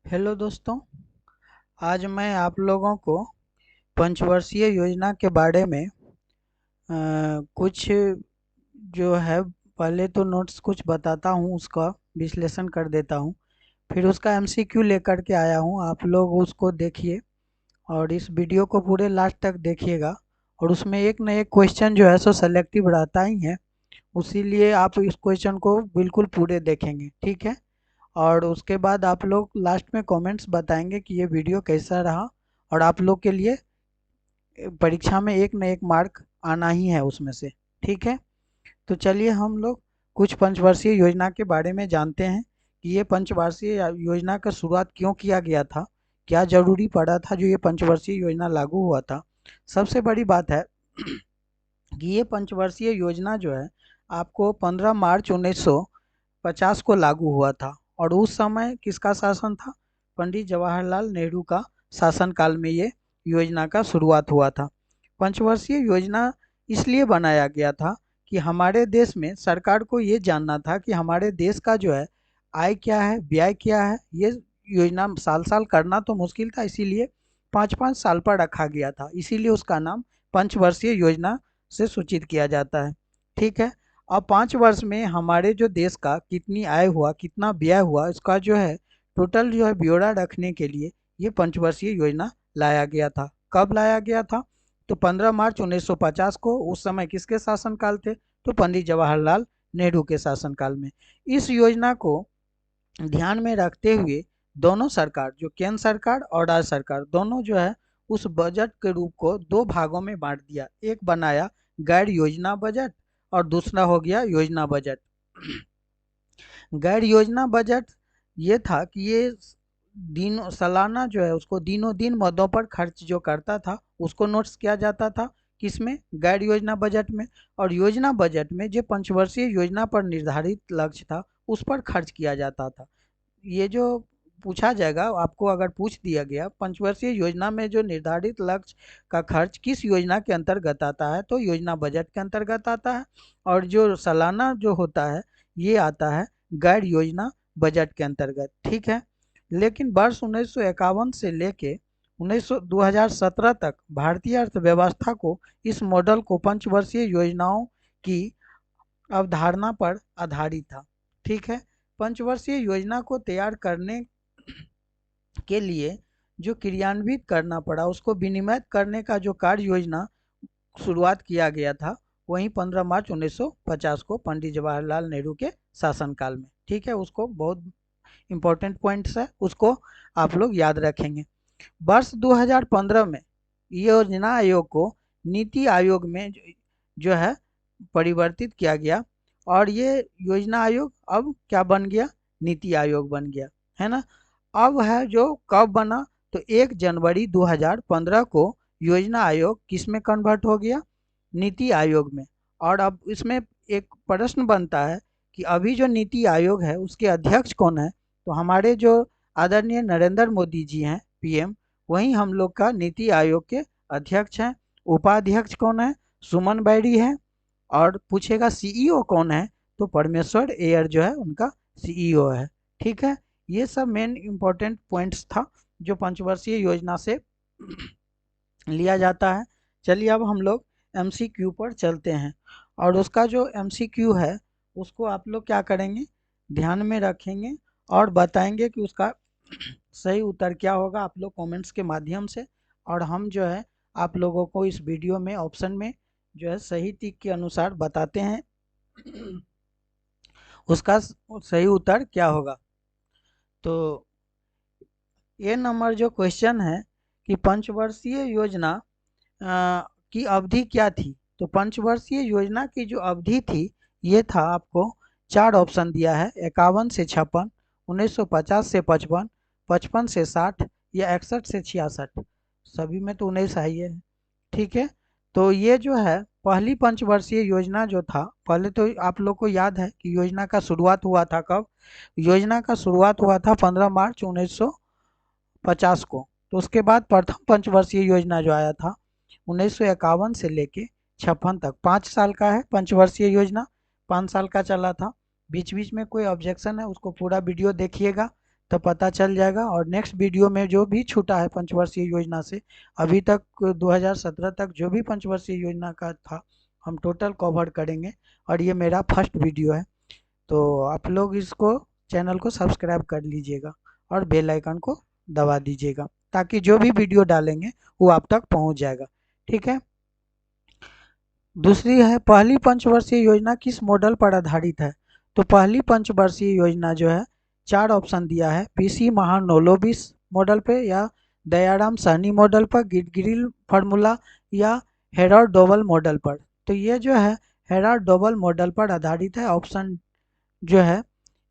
Hello दोस्तों। आज मैं आप लोगों को पंचवर्षीय योजना के बारे में कुछ जो है पहले तो नोट्स कुछ बताता हूँ, उसका विश्लेषण कर देता हूँ। फिर उसका एमसीक्यू लेकर के आया हूँ, आप लोग उसको देखिए और इस वीडियो को पूरे लास्ट तक देखिएगा। और उसमें एक न एक क्वेश्चन जो है सो सेलेक्टिव रहता ही है, उसीलिए आप इस क्वेश्चन को बिल्कुल पूरे देखेंगे, ठीक है। और उसके बाद आप लोग लास्ट में कमेंट्स बताएंगे कि ये वीडियो कैसा रहा। और आप लोग के लिए परीक्षा में एक न एक मार्क आना ही है उसमें से, ठीक है। तो चलिए हम लोग कुछ पंचवर्षीय योजना के बारे में जानते हैं कि ये पंचवर्षीय योजना का शुरुआत क्यों किया गया था, क्या जरूरी पड़ा था जो ये पंचवर्षीय योजना लागू हुआ था। सबसे बड़ी बात है कि ये पंचवर्षीय योजना जो है आपको 15 मार्च 1950 को लागू हुआ था। और उस समय किसका शासन था? पंडित जवाहरलाल नेहरू का शासनकाल में ये योजना का शुरुआत हुआ था। पंचवर्षीय योजना इसलिए बनाया गया था कि हमारे देश में सरकार को ये जानना था कि हमारे देश का जो है आय क्या है, व्यय क्या है। ये योजना साल साल करना तो मुश्किल था, इसीलिए 5-5 साल पर रखा गया था, इसीलिए उसका नाम पंचवर्षीय योजना से सूचित किया जाता है, ठीक है। अब 5 वर्ष में हमारे जो देश का कितनी आय हुआ, कितना व्यय हुआ, इसका जो है टोटल जो है ब्यौरा रखने के लिए ये पंचवर्षीय योजना लाया गया था। कब लाया गया था? तो 15 मार्च 1950 को। उस समय किसके शासनकाल थे? तो पंडित जवाहरलाल नेहरू के शासनकाल में। इस योजना को ध्यान में रखते हुए दोनों सरकार, जो केंद्र सरकार और राज्य सरकार, दोनों जो है उस बजट के रूप को दो भागों में बांट दिया। एक बनाया गैर योजना बजट और दूसरा हो गया योजना बजट। गैर योजना बजट ये था कि ये दिन सालाना जो है उसको दिनों दिन मदों पर खर्च जो करता था उसको नोट्स किया जाता था, किसमें? गैर योजना बजट में। और योजना बजट में जो पंचवर्षीय योजना पर निर्धारित लक्ष्य था उस पर खर्च किया जाता था। ये जो पूछा जाएगा आपको, अगर पूछ दिया गया पंचवर्षीय योजना में जो निर्धारित लक्ष्य का खर्च किस योजना के अंतर्गत आता है, तो योजना बजट के अंतर्गत आता है। और जो सालाना जो होता है ये आता है गैर योजना बजट के अंतर्गत, ठीक है। लेकिन वर्ष 1951 से लेके 2017 तक भारतीय अर्थव्यवस्था को इस मॉडल को पंचवर्षीय योजनाओं की अवधारणा पर आधारित था, ठीक है। पंचवर्षीय योजना को तैयार करने के लिए जो क्रियान्वित करना पड़ा, उसको विनियमित करने का जो कार्य योजना शुरुआत किया गया था वहीं 15 मार्च 1950 को पंडित जवाहरलाल नेहरू के शासनकाल में, ठीक है। उसको बहुत इंपॉर्टेंट पॉइंट्स है, उसको आप लोग याद रखेंगे। वर्ष 2015 में योजना आयोग को नीति आयोग में जो है परिवर्तित किया गया। और ये योजना आयोग अब क्या बन गया? नीति आयोग बन गया, है ना। अब है जो कब बना, तो 1 जनवरी 2015 को योजना आयोग किस में कन्वर्ट हो गया? नीति आयोग में। और अब इसमें एक प्रश्न बनता है कि अभी जो नीति आयोग है उसके अध्यक्ष कौन है? तो हमारे जो आदरणीय नरेंद्र मोदी जी हैं, पीएम, वहीं हम लोग का नीति आयोग के अध्यक्ष हैं। उपाध्यक्ष कौन है? सुमन बैरी है। और पूछेगा सीईओ कौन है, तो परमेश्वर अय्यर जो है उनका सीईओ है, ठीक है। ये सब मेन इम्पोर्टेंट पॉइंट्स था जो पंचवर्षीय योजना से लिया जाता है। चलिए अब हम लोग एमसीक्यू पर चलते हैं। और उसका जो एमसीक्यू है उसको आप लोग क्या करेंगे, ध्यान में रखेंगे और बताएंगे कि उसका सही उत्तर क्या होगा, आप लोग कमेंट्स के माध्यम से। और हम जो है आप लोगों को इस वीडियो में ऑप्शन में जो है सही टिक के अनुसार बताते हैं उसका सही उत्तर क्या होगा। तो ये नंबर जो क्वेश्चन है कि पंचवर्षीय योजना की अवधि क्या थी, तो पंचवर्षीय योजना की जो अवधि थी ये था, आपको 4 ऑप्शन दिया है, 51 से 56, 1950 से 55, 55 से 60 या 61 से 66। सभी में तो 19 ही है, ठीक है। तो ये जो है पहली पंचवर्षीय योजना जो था, पहले तो आप लोग को याद है कि योजना का शुरुआत हुआ था कब? योजना का शुरुआत हुआ था 15 मार्च 1950 को। तो उसके बाद प्रथम पंचवर्षीय योजना जो आया था 1951 से लेके 56 तक, 5 साल का है पंचवर्षीय योजना, 5 साल का चला था। बीच बीच में कोई ऑब्जेक्शन है उसको पूरा वीडियो देखिएगा, तो पता चल जाएगा। और नेक्स्ट वीडियो में जो भी छूटा है पंचवर्षीय योजना से, अभी तक 2017 तक जो भी पंचवर्षीय योजना का था हम टोटल कवर करेंगे। और ये मेरा फर्स्ट वीडियो है, तो आप लोग इसको चैनल को सब्सक्राइब कर लीजिएगा और बेल आइकन को दबा दीजिएगा, ताकि जो भी वीडियो डालेंगे वो आप तक पहुंच जाएगा। ठीक है। दूसरी है, पहली पंचवर्षीय योजना किस मॉडल पर आधारित है? तो पहली पंचवर्षीय योजना जो है, 4 ऑप्शन दिया है, पीसी महानोलोबिस मॉडल पे, या दयाराम साहनी मॉडल पर, गिरगिल फार्मूला, या हेराल्ड डोवल मॉडल पर। तो ये जो है हेराल्ड डोवल मॉडल पर आधारित है। ऑप्शन जो है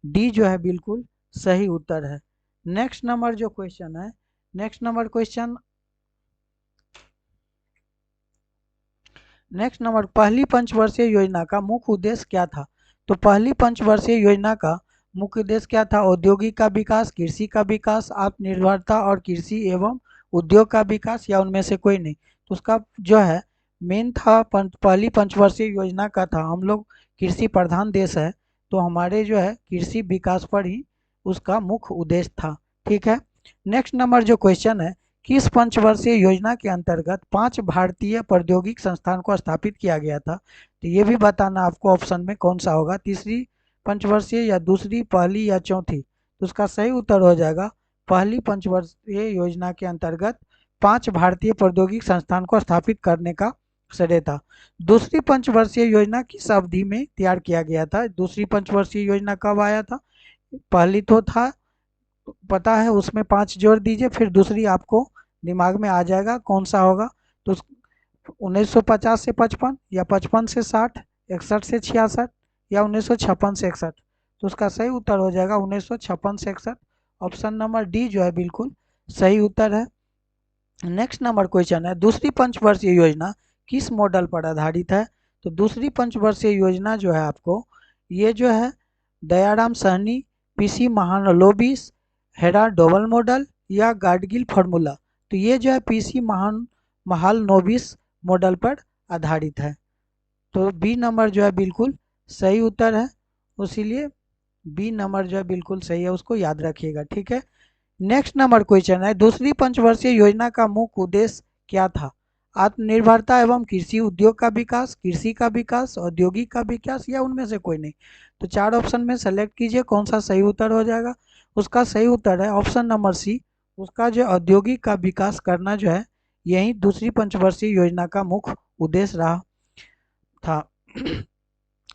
डी जो है बिल्कुल सही उत्तर है। नेक्स्ट नंबर जो क्वेश्चन है, नेक्स्ट नंबर, पहली पंचवर्षीय योजना का मुख्य उद्देश्य क्या था? तो पहली पंचवर्षीय योजना का मुख्य उद्देश्य क्या था? औद्योगिक का विकास, कृषि का विकास, आत्मनिर्भरता और कृषि एवं उद्योग का विकास, या उनमें से कोई नहीं। तो उसका जो है मेन था, पहली पंचवर्षीय योजना का था, हम लोग कृषि प्रधान देश है, तो हमारे जो है कृषि विकास पर ही उसका मुख्य उद्देश्य था। ठीक है। नेक्स्ट नंबर जो क्वेश्चन है, किस पंचवर्षीय योजना के अंतर्गत 5 भारतीय प्रौद्योगिक संस्थान को स्थापित किया गया था? तो ये भी बताना आपको ऑप्शन में कौन सा होगा, तीसरी पंचवर्षीय या दूसरी, पहली या चौथी। तो उसका सही उत्तर हो जाएगा, पहली पंचवर्षीय योजना के अंतर्गत 5 भारतीय प्रौद्योगिक संस्थान को स्थापित करने का श्रेय था। दूसरी पंचवर्षीय योजना किस अवधि में तैयार किया गया था? दूसरी पंचवर्षीय योजना कब आया था? पहली तो था, पता है, उसमें 5 जोड़ दीजिए, फिर दूसरी आपको दिमाग में आ जाएगा कौन सा होगा। तो 1950 से 55, या 55 से 60, 61 से 66, या 1956 से 61। तो उसका सही उत्तर हो जाएगा 1956 से 61। ऑप्शन नंबर डी जो है बिल्कुल सही उत्तर है। नेक्स्ट नंबर क्वेश्चन है, दूसरी पंचवर्षीय योजना किस मॉडल पर आधारित है? तो दूसरी पंचवर्षीय योजना जो है आपको, ये जो है Dayaram Sahni, PC Mahalanobis, Herald Doval model, या गाडगिल फार्मूला। तो ये जो है पीसी महालनोबिस मॉडल पर आधारित है। तो बी नंबर जो है बिल्कुल सही उत्तर है, इसीलिए बी नंबर जो है बिल्कुल सही है, उसको याद रखिएगा। ठीक है। नेक्स्ट नंबर क्वेश्चन है, दूसरी पंचवर्षीय योजना का मुख्य उद्देश्य क्या था? आत्मनिर्भरता एवं कृषि उद्योग का विकास, कृषि का विकास, औद्योगिक का विकास, या उनमें से कोई नहीं। तो 4 ऑप्शन में सेलेक्ट कीजिए कौन सा सही उत्तर हो जाएगा। उसका सही उत्तर है ऑप्शन नंबर सी, उसका जो औद्योगिक का विकास करना जो है, यही दूसरी पंचवर्षीय योजना का मुख्य उद्देश्य रहा था।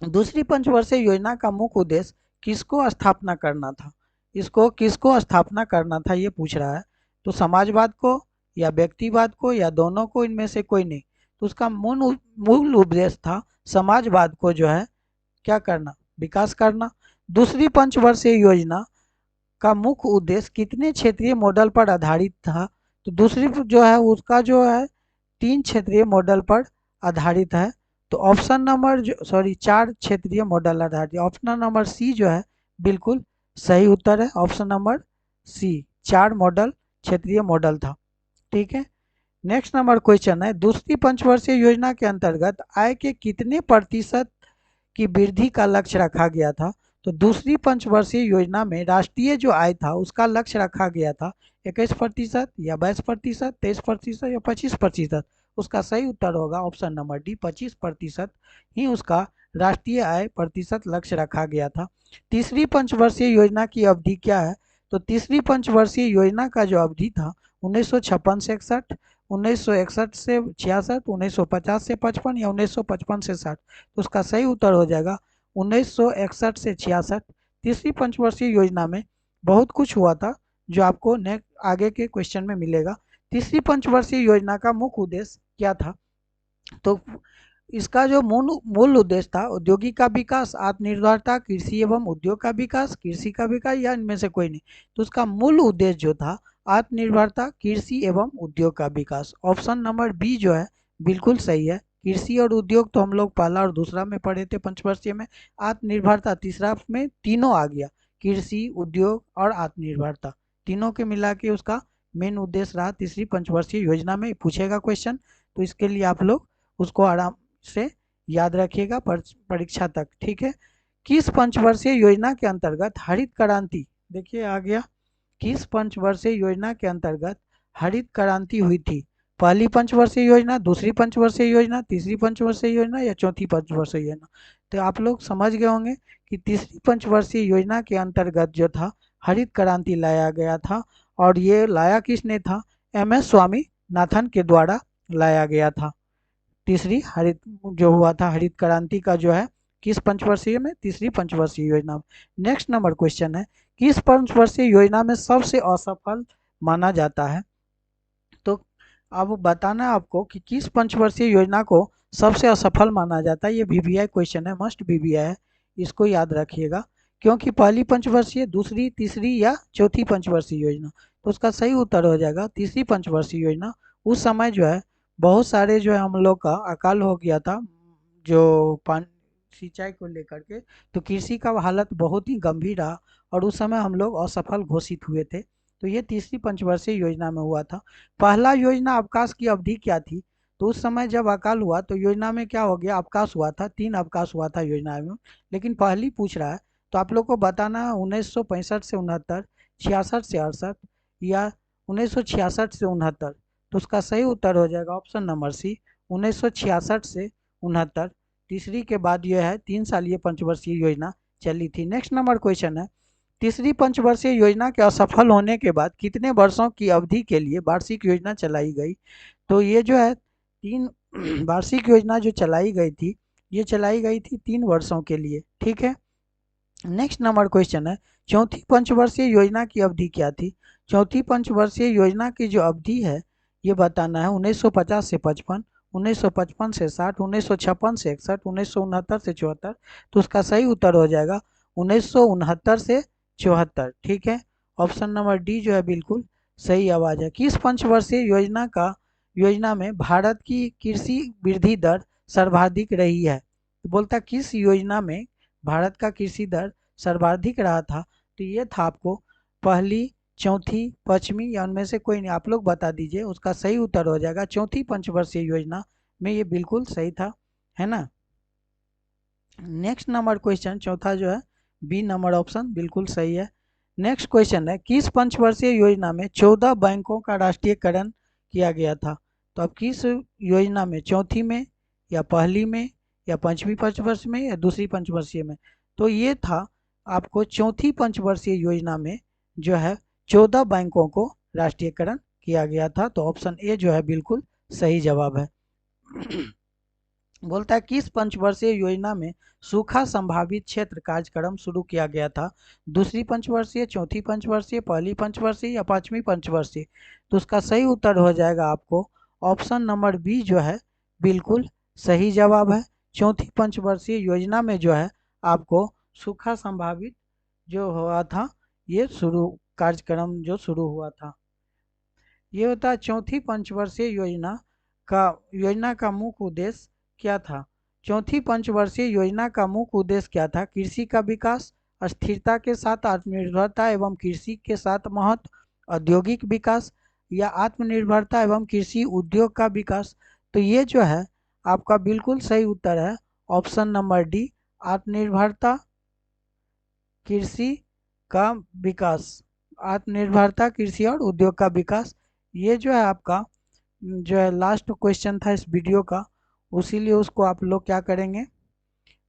दूसरी पंचवर्षीय योजना का मुख्य उद्देश्य किसको स्थापना करना था? इसको किसको स्थापना करना था ये पूछ रहा है। तो समाजवाद को, या व्यक्तिवाद को, या दोनों को, इनमें से कोई नहीं। तो उसका मूल उद्देश्य था समाजवाद को जो है क्या करना, विकास करना। दूसरी पंचवर्षीय योजना का मुख्य उद्देश्य कितने क्षेत्रीय मॉडल पर आधारित था? तो दूसरी जो है उसका जो है 3 क्षेत्रीय मॉडल पर आधारित है। तो ऑप्शन नंबर जो 4 क्षेत्रीय मॉडल आधारित, ऑप्शन नंबर सी जो है बिल्कुल सही उत्तर है। ऑप्शन नंबर सी, 4 मॉडल क्षेत्रीय मॉडल था। ठीक है। नेक्स्ट नंबर क्वेश्चन है, दूसरी पंचवर्षीय योजना के अंतर्गत आय के कितने प्रतिशत की वृद्धि का लक्ष्य रखा गया था? तो दूसरी पंचवर्षीय योजना में राष्ट्रीय जो आय था उसका लक्ष्य रखा गया था 21%, या 22%, 23%, या 25%। उसका सही उत्तर होगा ऑप्शन नंबर डी, 25% ही उसका राष्ट्रीय आय प्रतिशत लक्ष्य रखा गया था। तीसरी पंचवर्षीय योजना की अवधि क्या है? तो तीसरी पंचवर्षीय योजना का जो अवधि था 1956 से 61, 1961 से 66, 1950 से 55, या 1955 से 60। तो उसका सही उत्तर हो जाएगा 1961 से 66। तीसरी पंचवर्षीय योजना में बहुत कुछ हुआ था जो आपको नेक्स्ट आगे के क्वेश्चन में मिलेगा। तीसरी पंचवर्षीय योजना का मुख्य उद्देश्य क्या था? तो इसका जो मूल उद्देश्य था औद्योगिक का विकास, आत्मनिर्भरता, कृषि एवं उद्योग का विकास, कृषि का विकास, या इनमें से कोई नहीं। तो उसका मूल उद्देश्य जो था आत्मनिर्भरता, कृषि एवं उद्योग का विकास। ऑप्शन नंबर बी जो है बिल्कुल सही है। कृषि और उद्योग तो हम लोग पहला और दूसरा में पढ़े थे पंचवर्षीय में, आत्मनिर्भरता तीसरा में, तीनों आ गया, कृषि, उद्योग और आत्मनिर्भरता, तीनों के मिला के उसका मेन उद्देश्य रहा तीसरी पंचवर्षीय योजना में। पूछेगा क्वेश्चन, तो इसके लिए आप लोग उसको आराम से याद रखिएगा परीक्षा तक। ठीक है। किस पंचवर्षीय योजना के अंतर्गत हरित क्रांति, देखिए आ गया, किस पंचवर्षीय योजना के अंतर्गत हरित क्रांति हुई थी? पहली पंचवर्षीय योजना, दूसरी पंचवर्षीय योजना, तीसरी पंचवर्षीय योजना या चौथी पंचवर्षीय योजना? तो आप लोग समझ गए होंगे कि तीसरी पंचवर्षीय योजना के अंतर्गत जो था हरित क्रांति लाया गया था, और ये लाया किसने था? MS स्वामीनाथन के द्वारा लाया गया था। तीसरी हरित जो हुआ था हरित क्रांति का जो है किस पंचवर्षीय में? तीसरी पंचवर्षीय योजना में। नेक्स्ट नंबर क्वेश्चन है, किस पंचवर्षीय योजना में सबसे असफल माना जाता है? तो अब बताना है आपको कि किस पंचवर्षीय योजना को सबसे असफल माना जाता है। ये VVI क्वेश्चन है, मस्ट VVI है, इसको याद रखिएगा। क्योंकि पहली पंचवर्षीय, दूसरी, तीसरी या चौथी पंचवर्षीय योजना, तो उसका सही उत्तर हो जाएगा तीसरी पंचवर्षीय योजना। उस समय जो है बहुत सारे जो है हम लोग का अकाल हो गया था, जो पानी सिंचाई को लेकर के, तो कृषि का हालत बहुत ही गंभीर रहा और उस समय हम लोग असफल घोषित हुए थे। तो ये तीसरी पंचवर्षीय योजना में हुआ था। पहला योजना अवकाश की अवधि क्या थी? तो उस समय जब अकाल हुआ तो योजना में क्या हो गया? अवकाश हुआ था, 3 अवकाश हुआ था योजना में। लेकिन पहली पूछ रहा है तो आप लोग को बताना है 1965 से 69, 66 से 68 या 1966 से 69। तो उसका सही उत्तर हो जाएगा ऑप्शन नंबर सी, 1966 से 69। तीसरी के बाद यह है 3 साल ये पंचवर्षीय योजना चली थी। नेक्स्ट नंबर क्वेश्चन है, तीसरी पंचवर्षीय योजना के असफल होने के बाद कितने वर्षों की अवधि के लिए वार्षिक योजना चलाई गई? तो ये जो है 3 वार्षिक योजना जो चलाई गई थी, ये चलाई गई थी 3 वर्षों के लिए, ठीक है। नेक्स्ट नंबर क्वेश्चन है, चौथी पंचवर्षीय योजना की अवधि क्या थी? चौथी पंचवर्षीय योजना की जो अवधि है ये बताना है 1950 से 55, 1955 से 60, 1956 से 61, 1969 से 74। तो उसका सही उत्तर हो जाएगा 1969 से 74, ठीक है। ऑप्शन नंबर डी जो है बिल्कुल सही आवाज है। किस पंचवर्षीय योजना में भारत की कृषि वृद्धि दर सर्वाधिक रही है? तो बोलता किस योजना में भारत का कृषि दर सर्वाधिक रहा था? तो ये था आपको पहली, चौथी, पांचवी या उनमें से कोई नहीं, आप लोग बता दीजिए। उसका सही उत्तर हो जाएगा चौथी पंचवर्षीय योजना में, ये बिल्कुल सही था, है ना। नेक्स्ट नंबर क्वेश्चन चौथा जो है बी नंबर ऑप्शन बिल्कुल सही है। नेक्स्ट क्वेश्चन है, किस पंचवर्षीय योजना में 14 बैंकों का राष्ट्रीयकरण किया गया था? तो अब किस योजना में? चौथी में या पहली में या पांचवी पंचवर्ष में या दूसरी पंचवर्षीय में? तो ये था आपको चौथी पंचवर्षीय योजना में जो है 14 बैंकों को राष्ट्रीयकरण किया गया था। तो ऑप्शन ए जो है बिल्कुल सही जवाब है। बोलता है किस पंचवर्षीय योजना में सूखा संभावित क्षेत्र कार्यक्रम शुरू किया गया था? दूसरी पंचवर्षीय, चौथी पंचवर्षीय, पहली पंचवर्षीय या पांचवी पंचवर्षीय? तो उसका सही उत्तर हो जाएगा आपको ऑप्शन नंबर बी जो है बिल्कुल सही जवाब है। चौथी पंचवर्षीय योजना में जो है आपको सूखा संभावित जो हुआ था, ये कार्यक्रम जो शुरू हुआ था। ये होता है चौथी पंचवर्षीय योजना का मुख्य उद्देश्य क्या था? चौथी पंचवर्षीय योजना का मुख्य उद्देश्य क्या था? कृषि का विकास, स्थिरता के साथ आत्मनिर्भरता एवं कृषि के साथ महत्व, औद्योगिक विकास या आत्मनिर्भरता एवं कृषि उद्योग का विकास? तो ये जो है आपका बिल्कुल सही उत्तर है ऑप्शन नंबर डी, आत्मनिर्भरता, कृषि का विकास, आत्मनिर्भरता, कृषि और उद्योग का विकास। ये जो है आपका जो है लास्ट क्वेश्चन था इस वीडियो का, उसीलिए उसको आप लोग क्या करेंगे,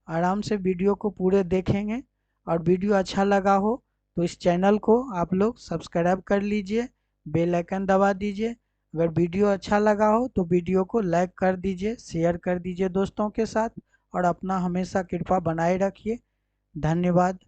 आराम से वीडियो को पूरे देखेंगे। और वीडियो अच्छा लगा हो तो इस चैनल को आप लोग सब्सक्राइब कर लीजिए, बेल आइकन दबा दीजिए। अगर वीडियो अच्छा लगा हो तो वीडियो को लाइक कर दीजिए, शेयर कर दीजिए दोस्तों के साथ, और अपना हमेशा कृपा बनाए रखिए। धन्यवाद।